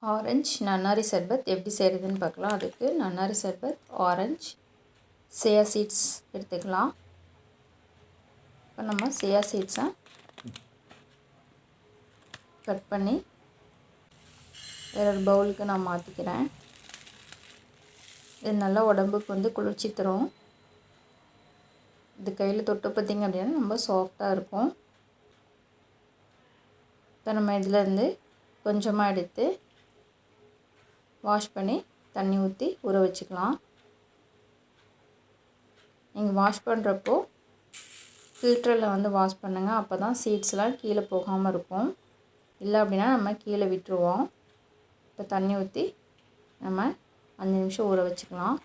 Orange நன்னாரி சர்பத் எப்படி செய்கிறதுன்னு பார்க்கலாம். அதுக்கு நன்னாரி சர்பத், ஆரஞ்சு, சியா சீட்ஸ் எடுத்துக்கலாம். இப்போ நம்ம சியா சீட்ஸை கட் பண்ணி வேறு ஒரு பவுலுக்கு நான் மாற்றிக்கிறேன். இது நல்லா உடம்புக்கு வந்து குளிர்ச்சி தரும். இது கையில் தொட்டு பார்த்திங்க அப்படின்னா ரொம்ப சாஃப்டாக இருக்கும். இப்போ நம்ம இதிலேருந்து கொஞ்சமாக எடுத்து வாஷ் பண்ணி தண்ணி ஊற்றி ஊற வச்சுக்கலாம். நீங்கள் வாஷ் பண்ணுறப்போ ஃபில்டரில் வந்து வாஷ் பண்ணுங்கள். அப்போ தான் சீட்ஸ்லாம் கீழே போகாமல் இருக்கும். இல்லை அப்படின்னா நம்ம கீழே விட்டுருவோம். இப்போ தண்ணி ஊற்றி நம்ம 5 நிமிஷம் ஊற வச்சுக்கலாம்.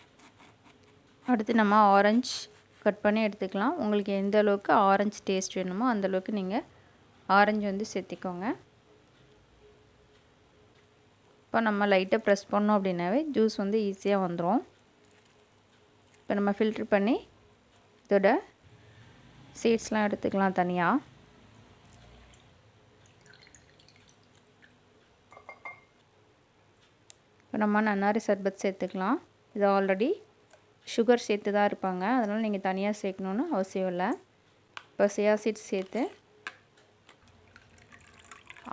அடுத்து நம்ம ஆரஞ்சு கட் பண்ணி எடுத்துக்கலாம். உங்களுக்கு எந்த அளவுக்கு ஆரஞ்சு டேஸ்ட் வேணுமோ அந்தளவுக்கு நீங்கள் ஆரஞ்சு வந்து சேர்த்திக்கோங்க. இப்போ நம்ம லைட்டாக ப்ரெஸ் பண்ணோம் அப்படின்னாவே ஜூஸ் வந்து ஈஸியாக வந்துடும். இப்போ நம்ம ஃபில்ட்ரு பண்ணி இதோட சீட்ஸ்லாம் எடுத்துக்கலாம் தனியாக. இப்போ நம்ம நன்னாரி சர்பத் சேர்த்துக்கலாம். இது ஆல்ரெடி சுகர் சேர்த்து தான் இருப்பாங்க, அதனால் நீங்கள் தனியாக சேர்க்கணுன்னு அவசியம் இல்லை. இப்போ சியா சீட்ஸ் சேர்த்து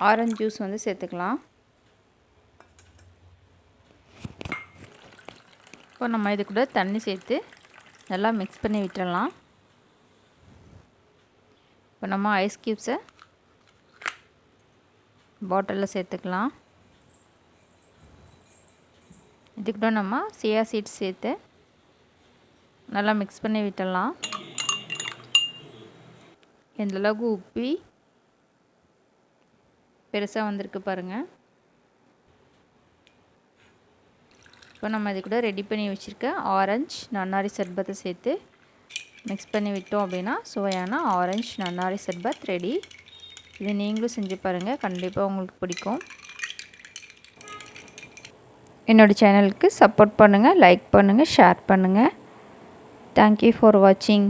ஆரஞ்சு ஜூஸ் வந்து சேர்த்துக்கலாம். இப்போ நம்ம இது கூட தண்ணி சேர்த்து நல்லா மிக்ஸ் பண்ணி விட்டுடலாம். இப்போ நம்ம ஐஸ் க்யூப்ஸை பாட்டிலில் சேர்த்துக்கலாம். இது கூட நம்ம சியா சீட்ஸ் சேர்த்து நல்லா மிக்ஸ் பண்ணி விட்டுடலாம். எந்தளவுக்கு உப்பி பெருசாக வந்திருக்கு பாருங்கள். இப்போ நம்ம இது கூட ரெடி பண்ணி வச்சுருக்க ஆரஞ்சு நன்னாரி சர்பத்தை சேர்த்து மிக்ஸ் பண்ணி விட்டோம் அப்படின்னா சுவையான ஆரஞ்சு நன்னாரி சர்பத் ரெடி. இது நீங்களும் செஞ்சு பாருங்கள், கண்டிப்பாக உங்களுக்கு பிடிக்கும். என்னோடய சேனலுக்கு சப்போர்ட் பண்ணுங்கள், லைக் பண்ணுங்கள், ஷேர் பண்ணுங்கள். தேங்க்யூ ஃபார் வாட்சிங்.